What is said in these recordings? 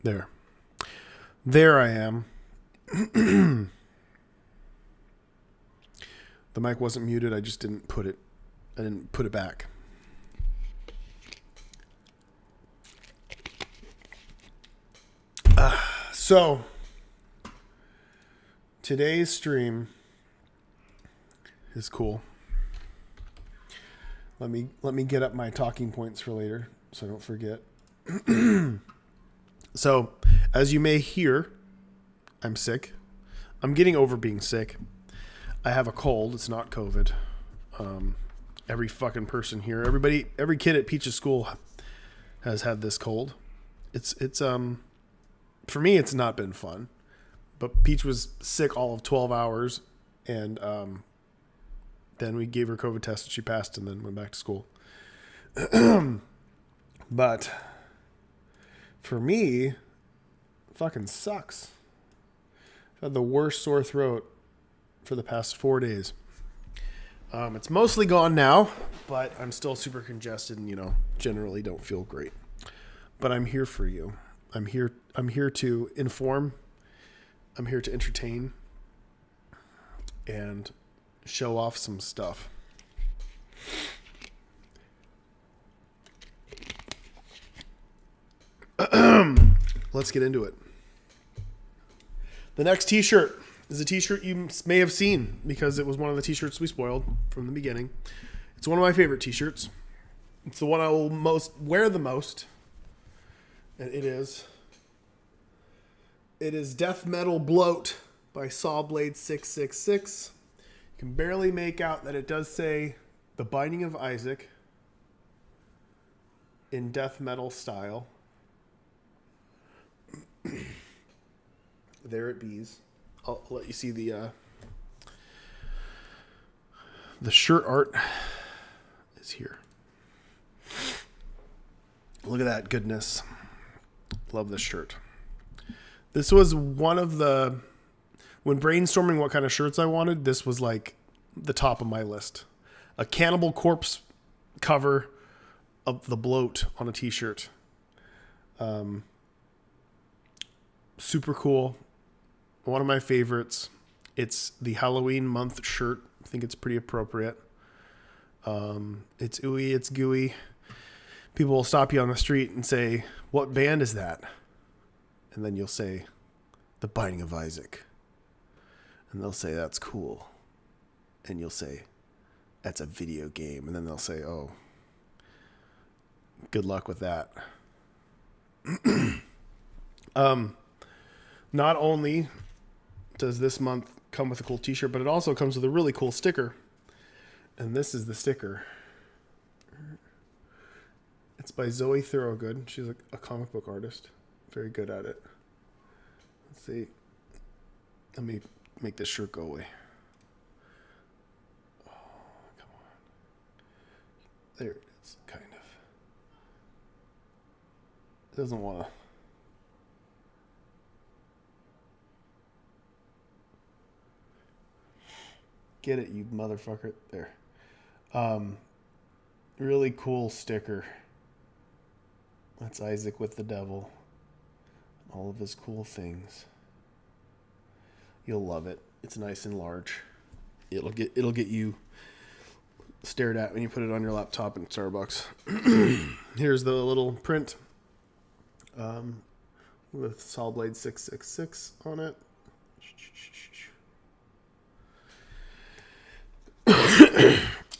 There. There I am. The mic wasn't muted. I just didn't put it. I didn't put it back. So today's stream is cool. Let me get up my talking points for later so I don't forget. So, as you may hear, I'm sick. I'm getting over being sick. I have a cold. It's not COVID. Every fucking person here, every kid at Peach's school has had this cold. It's for me, it's not been fun. But Peach was sick all of 12 hours, and then we gave her COVID test, and she passed, and then went back to school. But for me, it fucking sucks. I've had the worst sore throat for the past 4 days. It's mostly gone now, but I'm still super congested and, generally don't feel great. But I'm here for you. I'm here to inform. I'm here to entertain and show off some stuff. Let's get into it. The next t-shirt is a t-shirt you may have seen because it was one of the t-shirts we spoiled from the beginning. It's one of my favorite t-shirts. It's the one I will wear the most. And it is Death Metal Bloat by Sawblade 666. You can barely make out that it does say The Binding of Isaac in death metal style. There it bees. I'll let you see the shirt art is here. Look at that goodness. Love this shirt. This was one of when brainstorming what kind of shirts I wanted, this was like the top of my list. A Cannibal Corpse cover of the bloat on a t-shirt. Super cool. One of my favorites. It's the Halloween month shirt. I think it's pretty appropriate. It's ooey, it's gooey. People will stop you on the street and say, "What band is that?" And then you'll say, "The Binding of Isaac." And they'll say, "That's cool." And you'll say, "That's a video game." And then they'll say, "Oh, good luck with that." Not only does this month come with a cool t-shirt, but it also comes with a really cool sticker. And this is the sticker. It's by Zoe Thorogood. She's a comic book artist. Very good at it. Let's see. Let me make this shirt go away. Oh, come on. There it is, kind of. It doesn't want to. Get it, you motherfucker. There. Really cool sticker. That's Isaac with the devil. All of his cool things. You'll love it. It's nice and large. It'll get you stared at when you put it on your laptop in Starbucks. Here's the little print with Sawblade 666 on it.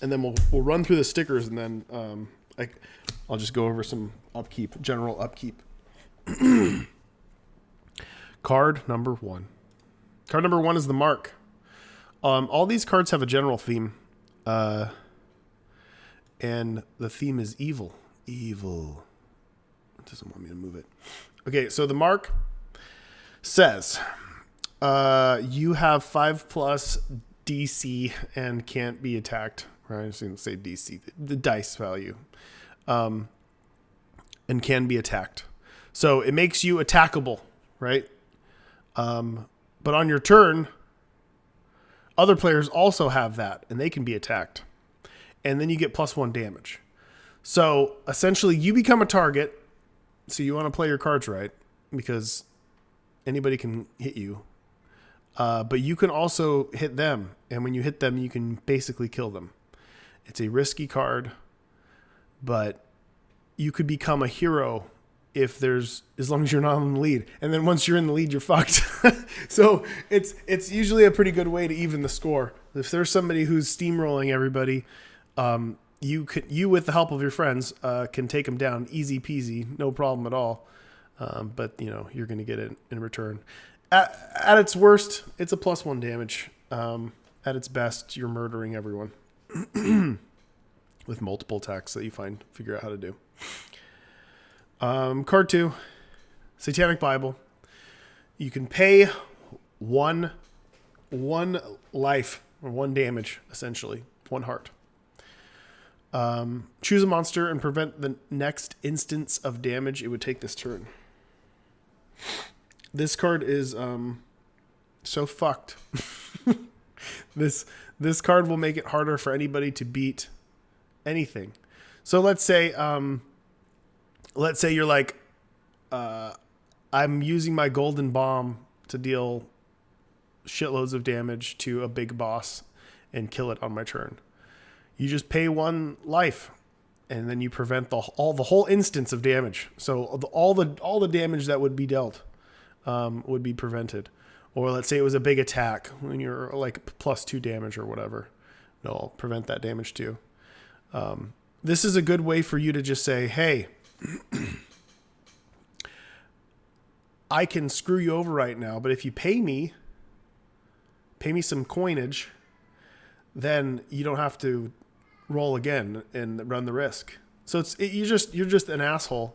And then we'll run through the stickers, and then I'll just go over some general upkeep. Card number 1. Card number 1 is the Mark. All these cards have a general theme, and the theme is evil. Evil. It doesn't want me to move it. Okay, so the Mark says you have 5+ DC and can't be attacked. Right? I didn't say DC. The dice value. And can be attacked. So it makes you attackable, right? But on your turn, other players also have that, and they can be attacked. And then you get +1 damage. So essentially, you become a target. So you want to play your cards right. because anybody can hit you. But you can also hit them. And when you hit them, you can basically kill them. It's a risky card, but you could become a hero as long as you're not on the lead. And then once you're in the lead, you're fucked. So it's usually a pretty good way to even the score. If there's somebody who's steamrolling everybody, you with the help of your friends, can take them down easy peasy, no problem at all. But you're going to get it in return. At its worst, it's a +1 damage. At its best, you're murdering everyone with multiple attacks that you figure out how to do. Card 2, Satanic Bible. You can pay one life or 1 damage, essentially 1 heart. Choose a monster and prevent the next instance of damage it would take this turn. This card is so fucked. This card will make it harder for anybody to beat anything. So let's say you're like, I'm using my golden bomb to deal shitloads of damage to a big boss and kill it on my turn. You just pay 1 life, and then you prevent the whole instance of damage. So all the damage that would be dealt would be prevented. Or let's say it was a big attack when you're like +2 damage or whatever. No, I'll prevent that damage too. This is a good way for you to just say, hey, I can screw you over right now, but if you pay me some coinage, then you don't have to roll again and run the risk. So you're just an asshole,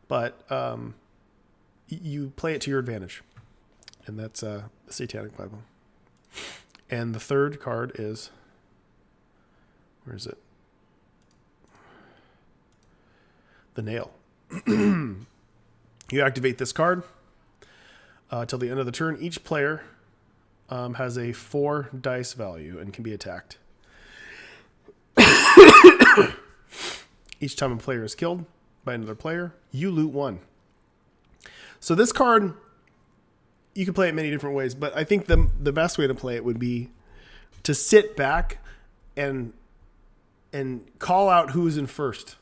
but you play it to your advantage. And that's the Satanic Bible. And the third card is, where is it? The Nail. You activate this card till the end of the turn. Each player has a 4 dice value and can be attacked. Each time a player is killed by another player, you loot 1. So this card, you can play it many different ways, but I think the best way to play it would be to sit back and call out who's in first.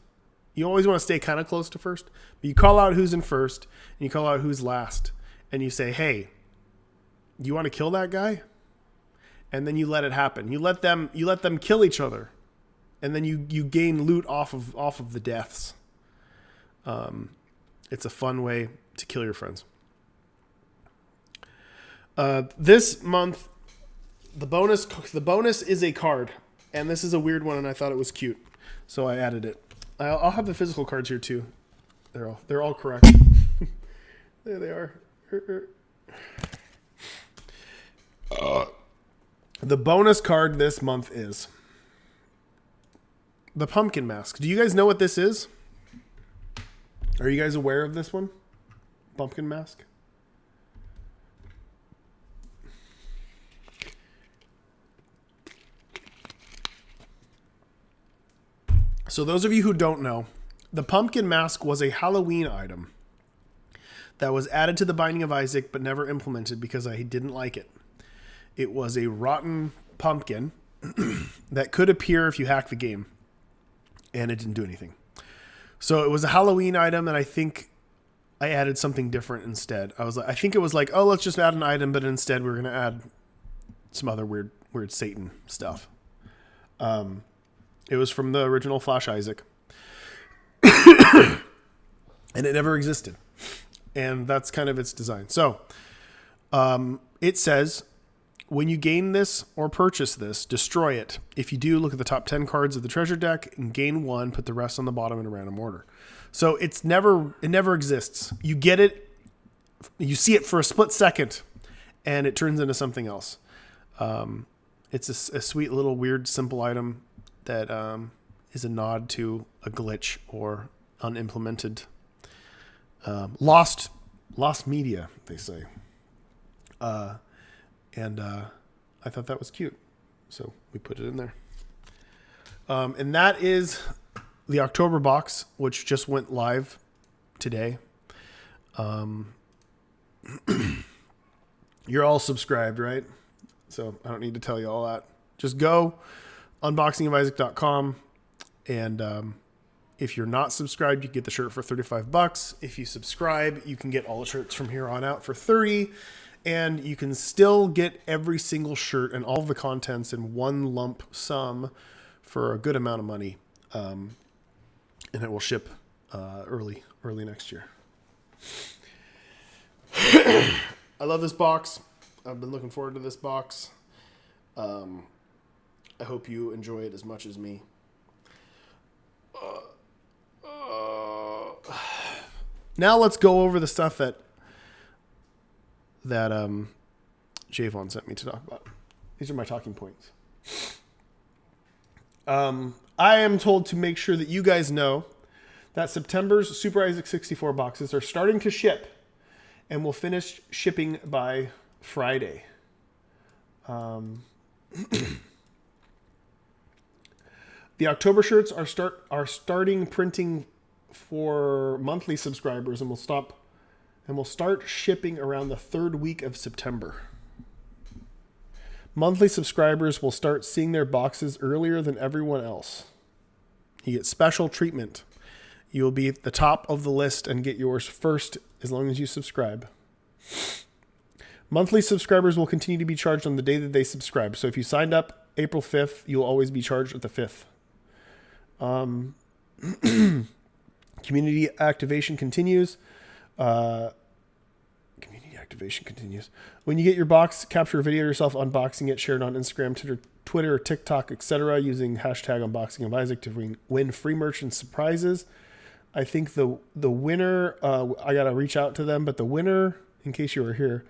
You always want to stay kind of close to first, but you call out who's in first and you call out who's last, and you say, hey, you want to kill that guy? And then you let it happen. You let them kill each other, and then you gain loot off of the deaths. It's a fun way to kill your friends. This month, the bonus is a card, and this is a weird one, and I thought it was cute, so I added it. I'll have the physical cards here too. They're all correct. There they are. The bonus card this month is the Pumpkin Mask. Do you guys know what this is? Are you guys aware of this one? Pumpkin Mask? So those of you who don't know, the Pumpkin Mask was a Halloween item that was added to the Binding of Isaac but never implemented because I didn't like it. It was a rotten pumpkin that could appear if you hack the game, and it didn't do anything. So it was a Halloween item, and I think I added something different instead. I think it was like, oh, let's just add an item, but instead we're going to add some other weird Satan stuff. It was from the original Flash Isaac. And it never existed. And that's kind of its design. So it says, when you gain this or purchase this, destroy it. If you do, look at the top 10 cards of the treasure deck and gain 1, put the rest on the bottom in a random order. So it never exists. You get it, you see it for a split second, and it turns into something else. It's a sweet little weird simple item that is a nod to a glitch or unimplemented lost media, they say. And I thought that was cute, so we put it in there. And that is the October box, which just went live today. You're all subscribed, right? So I don't need to tell you all that. Just go unboxingofisaac.com, and if you're not subscribed, you get the shirt for $35. If you subscribe, you can get all the shirts from here on out for $30, and you can still get every single shirt and all of the contents in one lump sum for a good amount of money, and it will ship early next year. I love this box. I've been looking forward to this box. I hope you enjoy it as much as me. Now let's go over the stuff that Javon sent me to talk about. These are my talking points. I am told to make sure that you guys know that September's Super Isaac 64 boxes are starting to ship and will finish shipping by Friday. The October shirts are starting printing for monthly subscribers, and will start shipping around the third week of September. Monthly subscribers will start seeing their boxes earlier than everyone else. You get special treatment. You will be at the top of the list and get yours first as long as you subscribe. Monthly subscribers will continue to be charged on the day that they subscribe. So if you signed up April 5th, you'll always be charged at the 5th. Community activation continues. When you get your box, capture a video of yourself unboxing it, share it on Instagram, Twitter, TikTok, etc. using hashtag unboxing of Isaac to win free merch and surprises. I think the winner, I got to reach out to them, but the winner, in case you were here,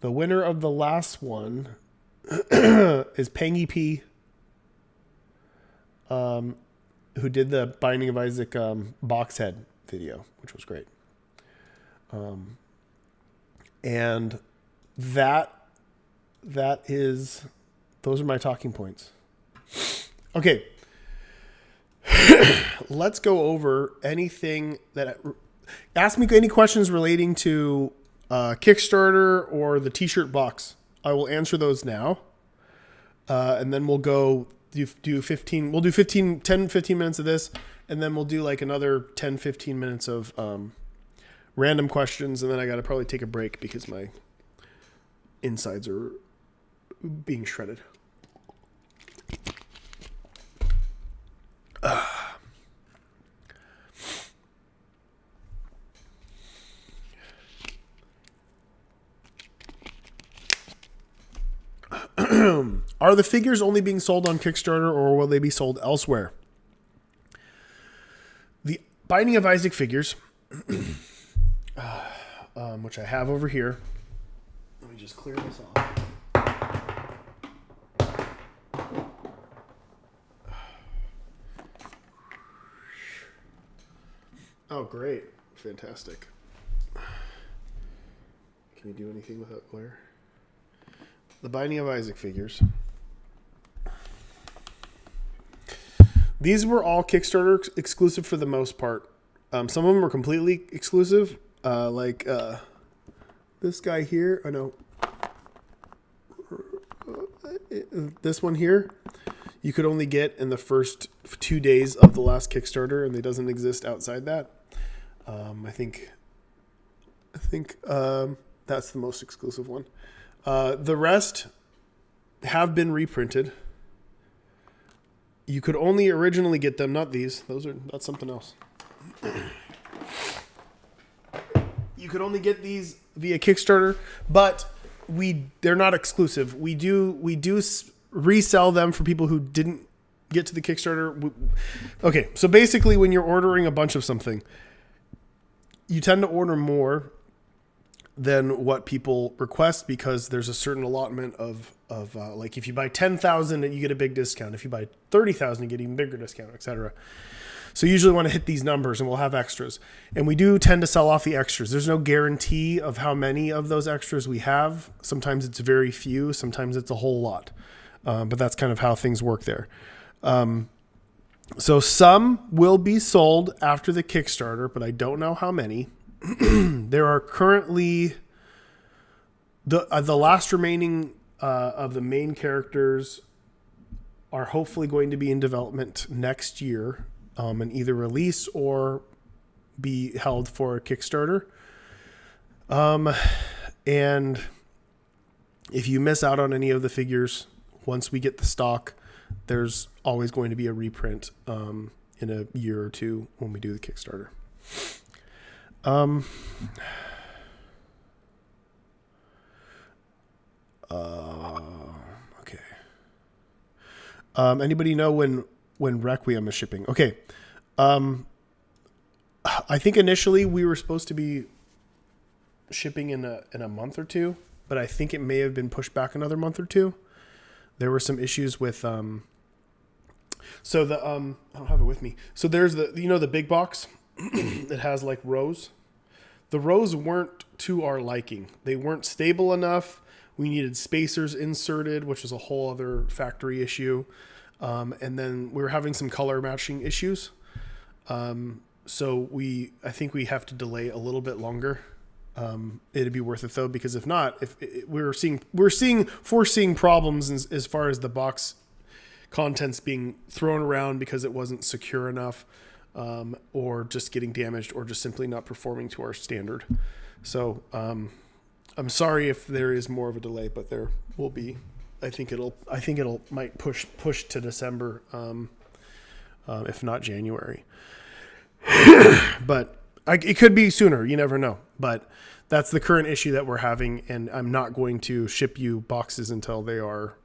the winner of the last one is Pangy P, who did the Binding of Isaac box head video, which was great. And those are my talking points. Okay. Let's go over anything ask me any questions relating to Kickstarter or the t-shirt box. I will answer those now. And then we'll go do 15 minutes of this, and then we'll do like another 10, 15 minutes of random questions, and then I got to probably take a break because my insides are being shredded. Are the figures only being sold on Kickstarter, or will they be sold elsewhere? The Binding of Isaac figures, which I have over here. Let me just clear this off. Oh, great. Fantastic. Can you do anything without glare? The Binding of Isaac figures. These were all Kickstarter exclusive for the most part. Some of them were completely exclusive, like this guy here. I know this one here. You could only get in the first 2 days of the last Kickstarter, and it doesn't exist outside that. I think that's the most exclusive one. The rest have been reprinted. You could only originally get them, not these. That's something else. You could only get these via Kickstarter, but they're not exclusive. We do resell them for people who didn't get to the Kickstarter. Okay, so basically when you're ordering a bunch of something, you tend to order more than what people request because there's a certain allotment of like if you buy 10,000, you get a big discount. If you buy 30,000, you get even bigger discount, etc. So you usually want to hit these numbers, and we'll have extras. And we do tend to sell off the extras. There's no guarantee of how many of those extras we have. Sometimes it's very few. Sometimes it's a whole lot. But that's kind of how things work there. So some will be sold after the Kickstarter, but I don't know how many. There are currently The last remaining of the main characters are hopefully going to be in development next year, and either release or be held for a Kickstarter. And if you miss out on any of the figures, once we get the stock, there's always going to be a reprint in a year or two when we do the Kickstarter. Okay. Anybody know when Requiem is shipping? Okay. I think initially we were supposed to be shipping in a month or two, but I think it may have been pushed back another month or two. There were some issues with I don't have it with me. So there's the big box that has like rows. The rows weren't to our liking. They weren't stable enough. We needed spacers inserted, which is a whole other factory issue. And then we were having some color matching issues. So I think we have to delay a little bit longer. It'd be worth it though, because if not, we're foreseeing problems as far as the box contents being thrown around because it wasn't secure enough, or just getting damaged, or just simply not performing to our standard. So, I'm sorry if there is more of a delay, but there will be. I think it'll might push to December, if not January. But it could be sooner. You never know. But that's the current issue that we're having, and I'm not going to ship you boxes until they are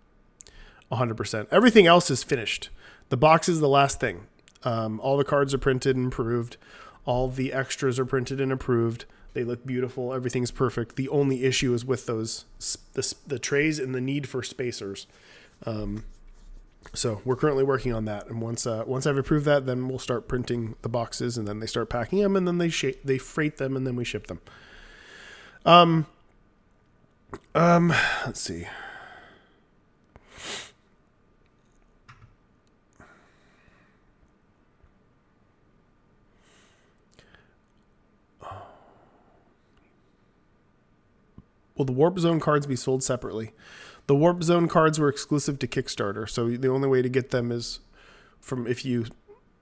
100%. Everything else is finished. The box is the last thing. All the cards are printed and approved. All the extras are printed and approved. They look beautiful. Everything's perfect. The only issue is with the trays and the need for spacers. So we're currently working on that. And once I've approved that, then we'll start printing the boxes, and then they start packing them, and then they freight them, and then we ship them. Let's see. Will the Warp Zone cards be sold separately? The Warp Zone cards were exclusive to Kickstarter, so the only way to get them is from if you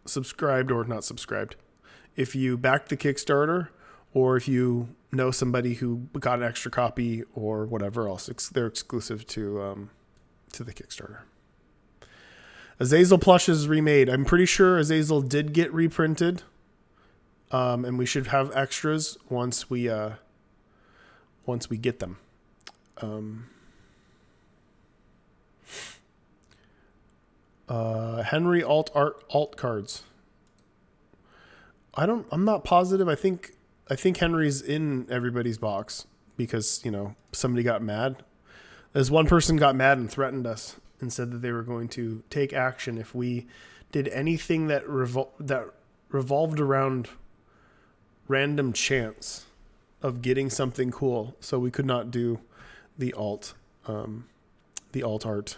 subscribed or not subscribed. If you backed the Kickstarter, or if you know somebody who got an extra copy or whatever else, they're exclusive to the Kickstarter. Azazel plush is remade. I'm pretty sure Azazel did get reprinted, and we should have extras once we get them. Henry alt cards. I'm not positive. I think Henry's in everybody's box because, somebody got mad. As one person got mad and threatened us and said that they were going to take action if we did anything that revolved around random chance of getting something cool. So we could not do the alt art,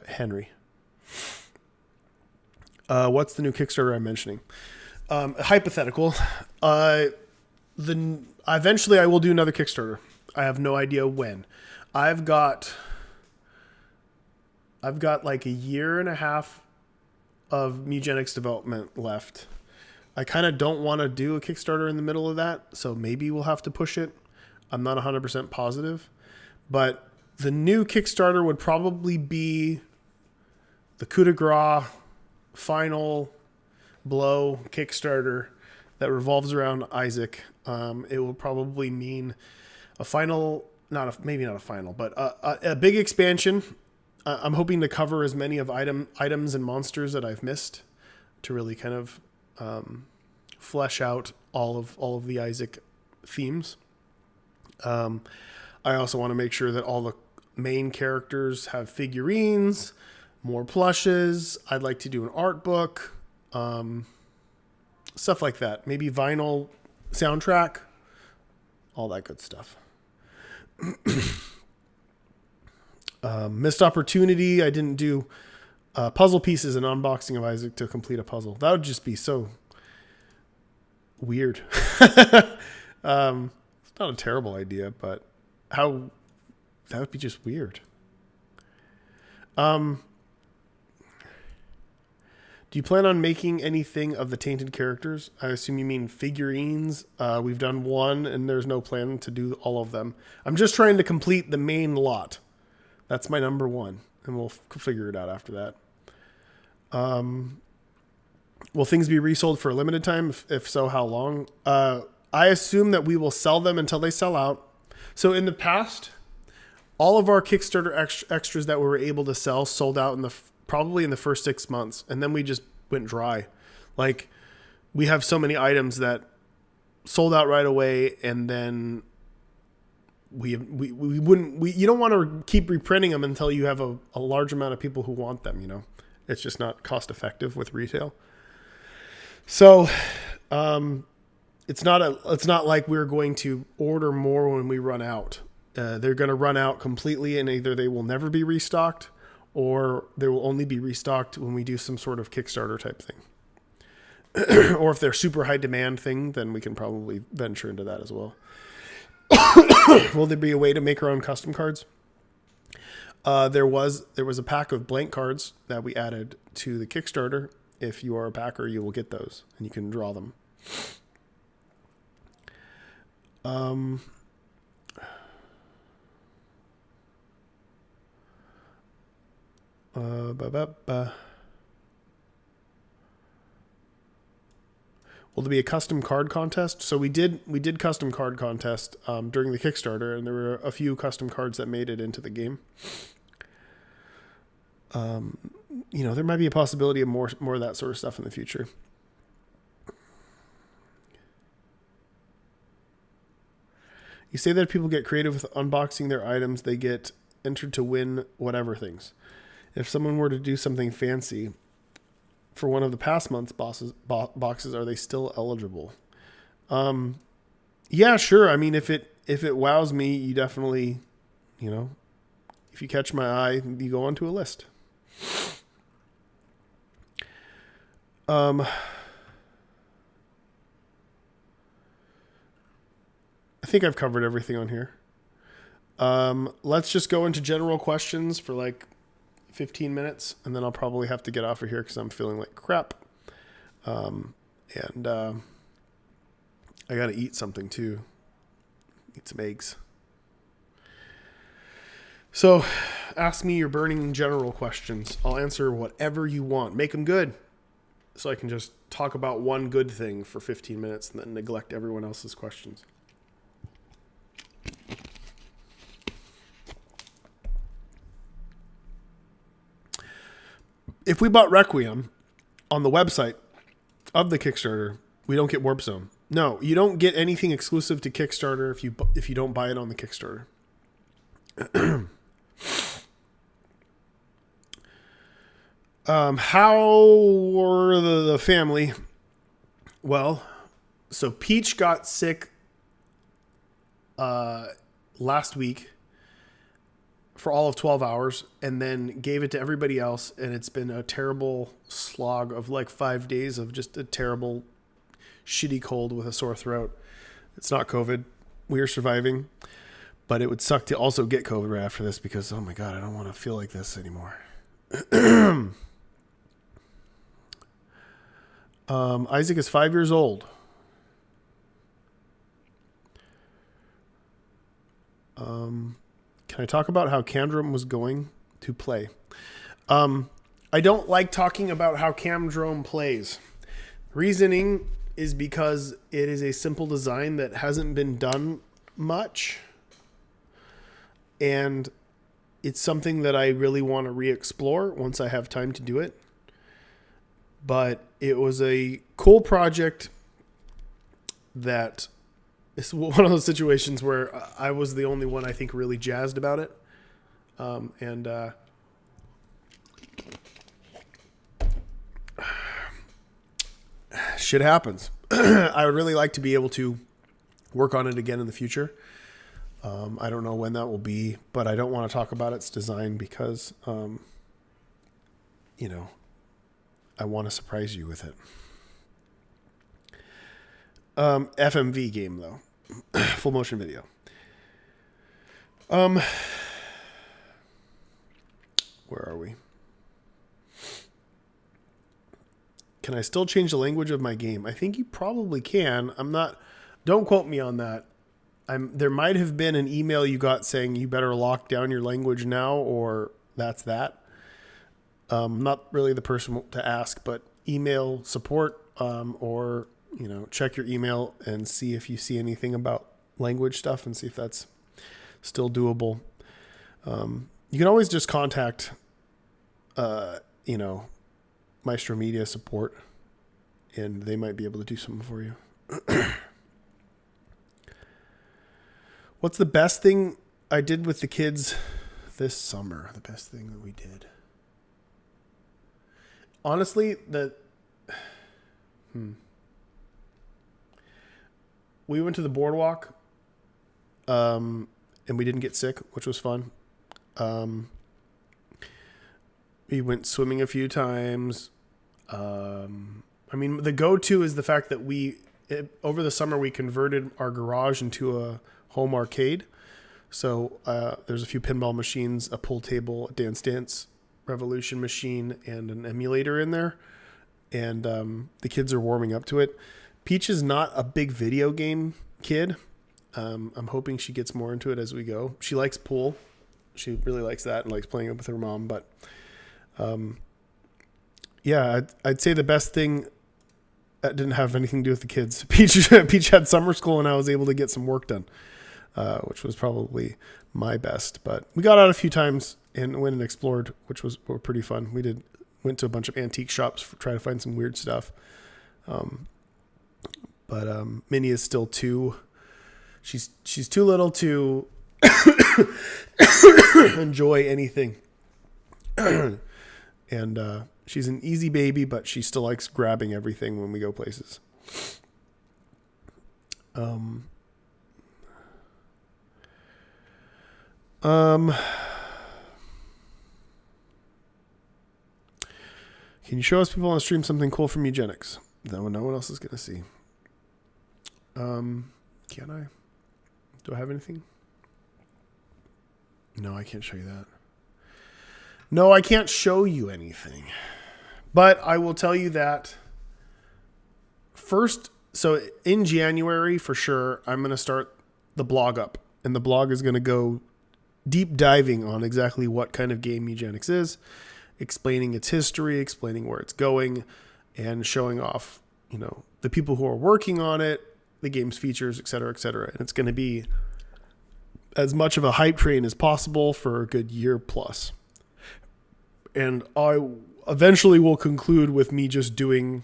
Henry. What's the new Kickstarter I'm mentioning? Hypothetical. Eventually I will do another Kickstarter. I have no idea when. I've got like a year and a half of Mugenics development left. I kind of don't want to do a Kickstarter in the middle of that, so maybe we'll have to push it. I'm not 100% positive, but the new Kickstarter would probably be the coup de grace final blow Kickstarter that revolves around Isaac. It will probably mean a final, maybe not a final, but a big expansion. I'm hoping to cover as many of items and monsters that I've missed to really kind of flesh out all of the Isaac themes. I also want to make sure that all the main characters have figurines, more plushes. I'd like to do an art book, stuff like that. Maybe vinyl soundtrack, all that good stuff. Missed opportunity. I didn't do puzzle pieces and unboxing of Isaac to complete a puzzle. That would just be so weird. It's not a terrible idea, but that would be just weird. Do you plan on making anything of the tainted characters? I assume you mean figurines. We've done one, and there's no plan to do all of them. I'm just trying to complete the main lot. That's my number one, and we'll figure it out after that. Will things be resold for a limited time? If so, how long? I assume that we will sell them until they sell out. So in the past, all of our Kickstarter extras that we were able to sell sold out probably in the first 6 months, and then we just went dry. Like, we have so many items that sold out right away, and then we wouldn't. You don't want to keep reprinting them until you have a large amount of people who want them. You know, it's just not cost effective with retail. So, it's not like we're going to order more when we run out. They're going to run out completely, and either they will never be restocked, or they will only be restocked when we do some sort of Kickstarter type thing. Or if they're super high demand thing, then we can probably venture into that as well. Will there be a way to make our own custom cards? There was a pack of blank cards that we added to the Kickstarter. If you are a backer, you will get those, and you can draw them. Will there be a custom card contest? So we did custom card contest during the Kickstarter, and there were a few custom cards that made it into the game. There might be a possibility of more of that sort of stuff in the future. You say that if people get creative with unboxing their items, they get entered to win whatever things. If someone were to do something fancy for one of the past month's boxes, are they still eligible? Yeah, sure. I mean, if it wows me, you definitely, if you catch my eye, you go onto a list. I think I've covered everything on here. Let's just go into general questions for like 15 minutes, and then I'll probably have to get off of here because I'm feeling like crap. And I got to eat something too. Eat some eggs. So ask me your burning general questions. I'll answer whatever you want. Make them good, so I can just talk about one good thing for 15 minutes and then neglect everyone else's questions. If we bought Requiem on the website of the Kickstarter, we don't get Warp Zone. No, you don't get anything exclusive to Kickstarter if you don't buy it on the Kickstarter. How were the family? Well, so Peach got sick last week for all of 12 hours, and then gave it to everybody else, and it's been a terrible slog of like 5 days of just a terrible, shitty cold with a sore throat. It's not COVID. We are surviving, but it would suck to also get COVID right after this because, oh my God, I don't want to feel like this anymore. Isaac is 5 years old. Can I talk about how Camdrome was going to play? I don't like talking about how Camdrome plays. Reasoning is because it is a simple design that hasn't been done much. And it's something that I really want to re-explore once I have time to do it. But it was a cool project that it's one of those situations where I was the only one I think really jazzed about it. Shit happens. I would really like to be able to work on it again in the future. I don't know when that will be, but I don't want to talk about its design because, I want to surprise you with it. FMV game though, full motion video. Um, where are we? Can I still change the language of my game? I think you probably can. Don't quote me on that. There might have been an email you got saying you better lock down your language now, or that's that. Not really the person to ask, but email support, or, check your email and see if you see anything about language stuff and see if that's still doable. You can always just contact, Maestro Media support, and they might be able to do something for you. What's the best thing I did with the kids this summer? The best thing that we did. Honestly, we went to the boardwalk, and we didn't get sick, which was fun. We went swimming a few times. The go-to is the fact that over the summer, we converted our garage into a home arcade. So there's a few pinball machines, a pool table, a Dance Dance Revolution machine, and an emulator in there. And the kids are warming up to it. Peach is not a big video game kid. I'm hoping she gets more into it as we go. She likes pool. She really likes that and likes playing it with her mom. But I'd say the best thing that didn't have anything to do with the kids. Peach had summer school, and I was able to get some work done, which was probably my best. But we got out a few times and went and explored, which were pretty fun. Went to a bunch of antique shops to try to find some weird stuff. But Minnie is still she's too little to enjoy anything. And she's an easy baby, but she still likes grabbing everything when we go places. Can you show us people on the stream something cool from eugenics that no one else is going to see? Can I? Do I have anything? No, I can't show you that. No, I can't show you anything. But I will tell you that first, so in January, for sure, I'm going to start the blog up. And the blog is going to go deep diving on exactly what kind of game eugenics is, explaining its history, explaining where it's going, and showing off, the people who are working on it, the game's features, et cetera, et cetera. And it's going to be as much of a hype train as possible for a good year plus. And I eventually will conclude with me just doing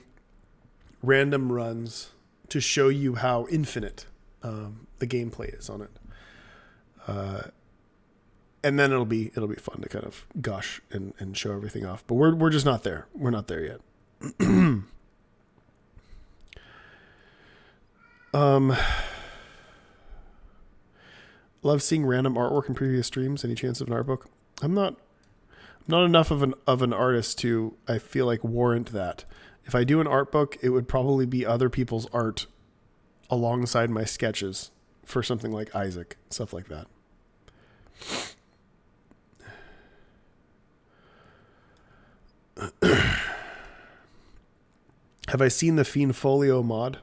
random runs to show you how infinite the gameplay is on it. And then it'll be fun to kind of gush and show everything off. But we're just not there. We're not there yet. Love seeing random artwork in previous streams. Any chance of an art book? I'm not enough of an artist to, I feel like, warrant that. If I do an art book, it would probably be other people's art alongside my sketches for something like Isaac, stuff like that. Have I seen the Fiendfolio mod?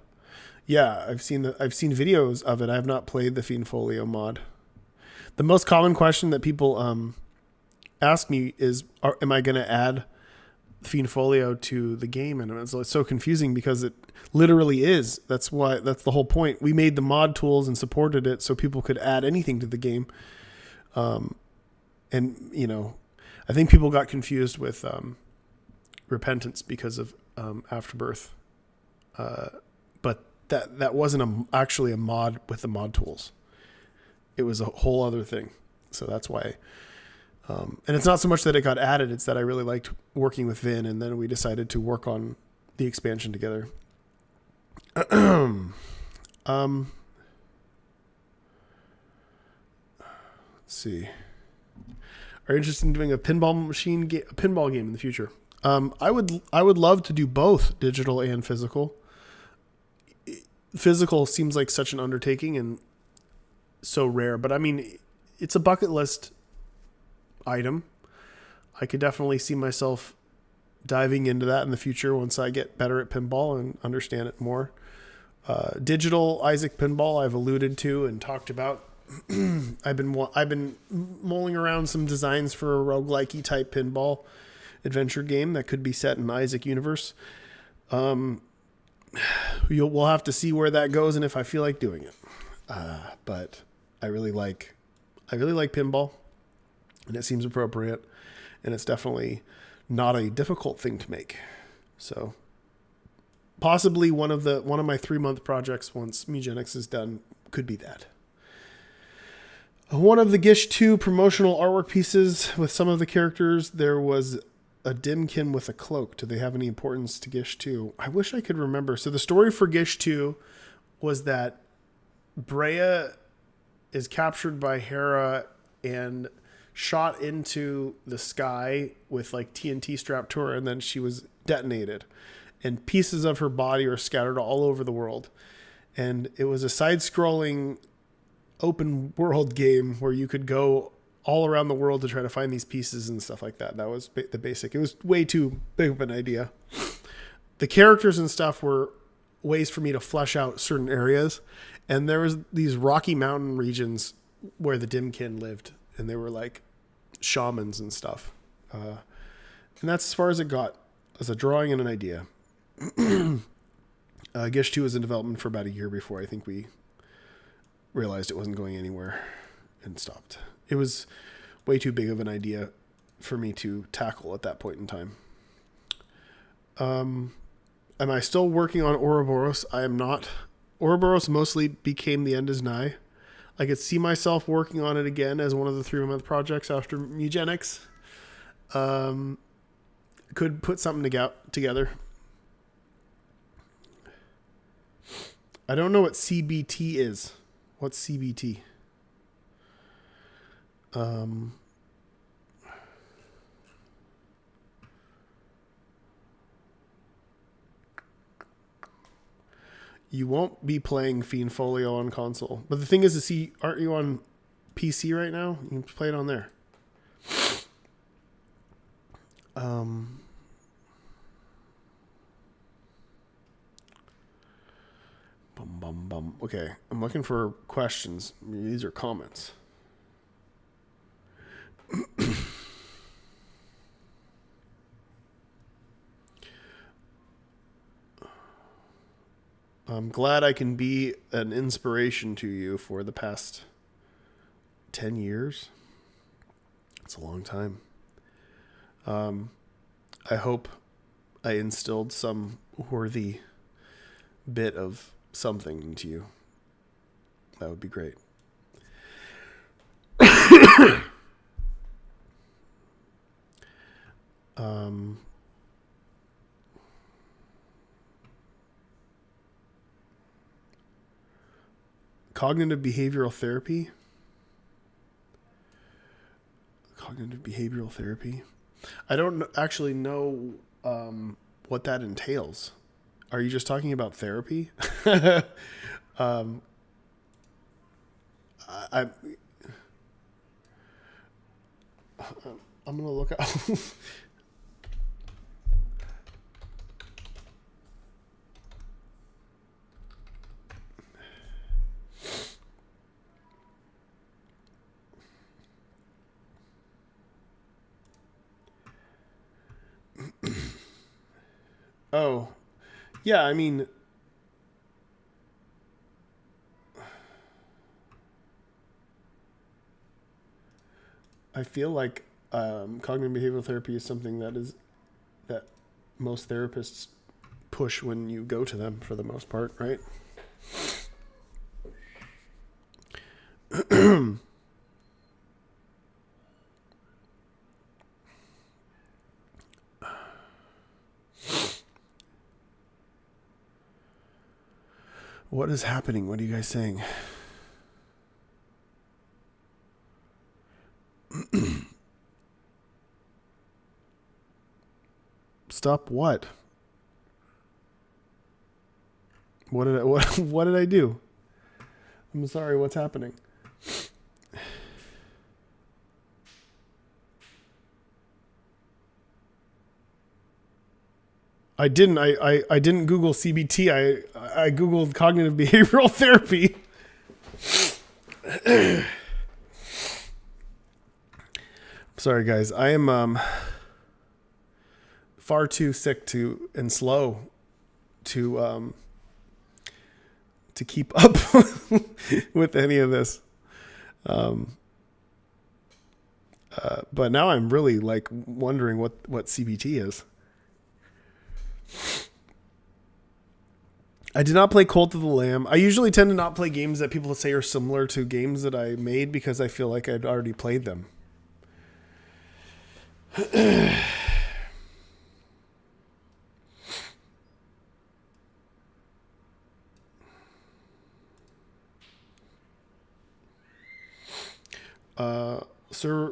Yeah, I've seen videos of it. I have not played the Fiendfolio mod. The most common question that people ask me is, am I going to add Fiendfolio to the game? And it's so confusing because it literally is. That's the whole point. We made the mod tools and supported it so people could add anything to the game. And I think people got confused with Repentance because of Afterbirth. But that wasn't actually a mod with the mod tools. It was a whole other thing. So that's why. And it's not so much that it got added, it's that I really liked working with Vin, and then we decided to work on the expansion together. Let's see. Are you interested in doing a pinball game in the future? I would love to do both digital and physical. Physical seems like such an undertaking and so rare, but I mean, it's a bucket list item. I could definitely see myself diving into that in the future once I get better at pinball and understand it more. Digital Isaac pinball I've alluded to and talked about. I've been mulling around some designs for a roguelike-y type pinball adventure game that could be set in Isaac universe. We'll have to see where that goes and if I feel like doing it. But I really like pinball, and it seems appropriate, and it's definitely not a difficult thing to make. So possibly one of my 3-month projects once Mugenics is done could be that. One of the Gish 2 promotional artwork pieces with some of the characters, there was a Dimkin with a cloak. Do they have any importance to Gish 2? I wish I could remember. So the story for Gish 2 was that Brea is captured by Hera and shot into the sky with like TNT strapped to her, and then she was detonated, and pieces of her body are scattered all over the world. And it was a side-scrolling open world game where you could go all around the world to try to find these pieces and stuff like that. That was the basic. It was way too big of an idea. The characters and stuff were ways for me to flesh out certain areas. And there was these Rocky Mountain regions where the Dimkin lived, and they were like shamans and stuff. And that's as far as it got as a drawing and an idea. Gish 2 was in development for about a year before I think we realized it wasn't going anywhere and stopped. It was way too big of an idea for me to tackle at that point in time. Am I still working on Ouroboros? I am not. Ouroboros mostly became The End Is Nigh. I could see myself working on it again as one of the 3-month projects after Mugenics. Could put something together. I don't know what CBT is. What's CBT? You won't be playing Fiend Folio on console. But the thing is, aren't you on PC right now? You can play it on there. Okay, I'm looking for questions. These are comments. I'm glad I can be an inspiration to you for the past 10 years. It's a long time. I hope I instilled some worthy bit of something into you. That would be great. Cognitive behavioral therapy. I don't actually know what that entails. Are you just talking about therapy? I'm going to look up. Oh, yeah, I mean, I feel like cognitive behavioral therapy is something that most therapists push when you go to them for the most part, right? What is happening? What are you guys saying? Stop what? What did I do? I'm sorry, what's happening? I didn't. I didn't Google CBT. I Googled cognitive behavioral therapy. Sorry, guys. I am far too sick and slow to keep up with any of this. But now I'm really like wondering what CBT is. I did not play Cult of the Lamb. I usually tend to not play games that people say are similar to games that I made because I feel like I'd already played them.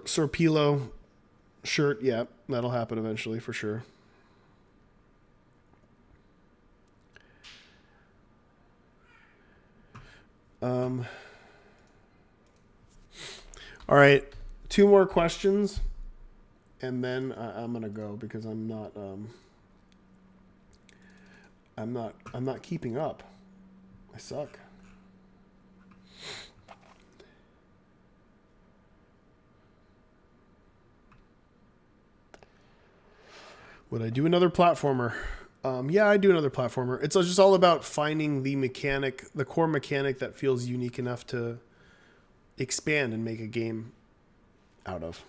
Sir Pilo shirt, yeah, that'll happen eventually for sure. All right, 2 more questions, and then I'm gonna go because I'm not keeping up. I suck. Would I do another platformer? Yeah, I do another platformer. It's just all about finding the core mechanic that feels unique enough to expand and make a game out of.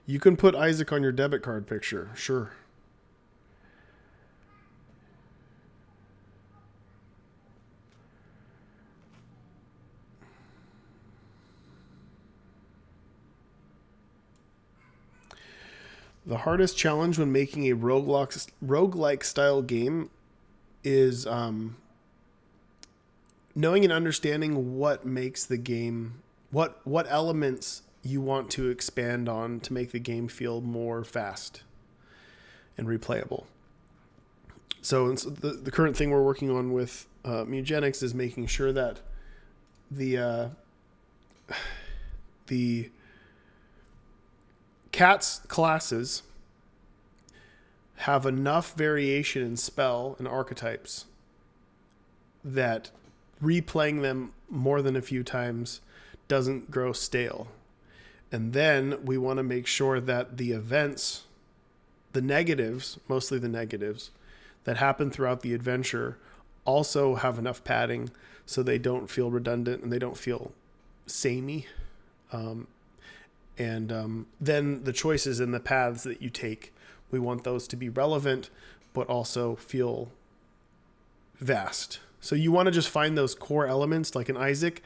You can put Isaac on your debit card picture, sure. The hardest challenge when making a roguelike style game is knowing and understanding what makes the game, what elements you want to expand on to make the game feel more fast and replayable. So the current thing we're working on with Mugenics is making sure that the cat's classes have enough variation in spell and archetypes that replaying them more than a few times doesn't grow stale. And then we want to make sure that the events, the negatives, mostly the negatives, that happen throughout the adventure also have enough padding so they don't feel redundant and they don't feel samey. And then the choices and the paths that you take, we want those to be relevant, but also feel vast. So you want to just find those core elements, like in Isaac,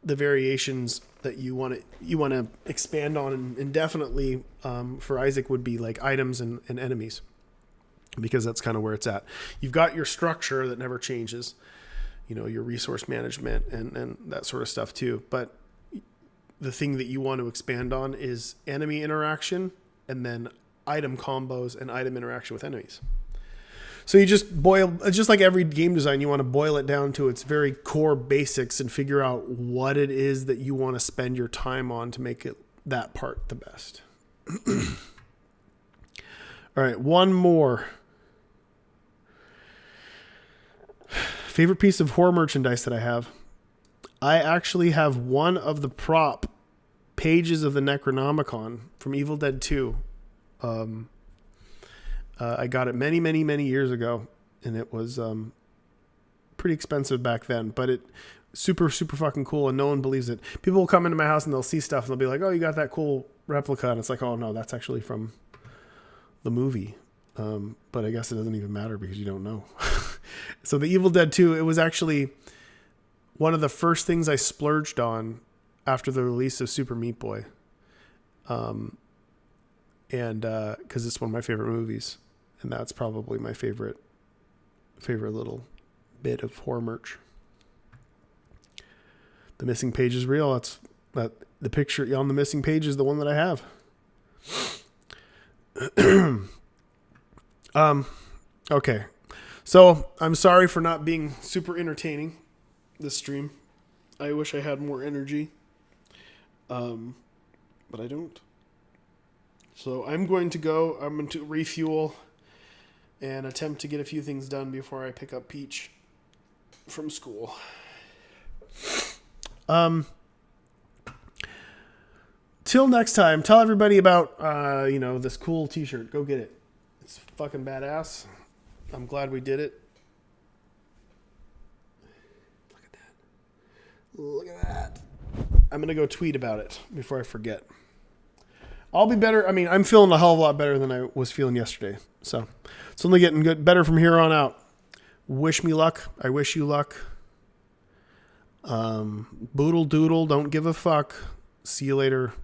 the variations that you want to expand on indefinitely for Isaac would be like items and enemies, because that's kind of where it's at. You've got your structure that never changes, your resource management and that sort of stuff too. But the thing that you want to expand on is enemy interaction and then item combos and item interaction with enemies. So you just like every game design, you want to boil it down to its very core basics and figure out what it is that you want to spend your time on to make that part the best. All right, one more. Favorite piece of horror merchandise that I have. I actually have one of the prop pages of the Necronomicon from Evil Dead 2. I got it many, many, many years ago, and it was pretty expensive back then, but it super, super fucking cool, and no one believes it. People will come into my house and they'll see stuff and they'll be like, oh, you got that cool replica, and it's like, oh no, that's actually from the movie. But I guess it doesn't even matter because you don't know. So the Evil Dead 2, it was actually one of the first things I splurged on after the release of Super Meat Boy. And because it's one of my favorite movies, and that's probably my favorite little bit of horror merch. The missing page is real. The picture on the missing page is the one that I have. Okay. So I'm sorry for not being super entertaining this stream. I wish I had more energy. But I don't. So I'm going to go. I'm going to refuel and attempt to get a few things done before I pick up Peach from school. Till next time, tell everybody about this cool t-shirt. Go get it. It's fucking badass. I'm glad we did it. Look at that. I'm going to go tweet about it before I forget. I'll be better. I mean, I'm feeling a hell of a lot better than I was feeling yesterday. So it's only getting better from here on out. Wish me luck. I wish you luck. Boodle doodle. Don't give a fuck. See you later.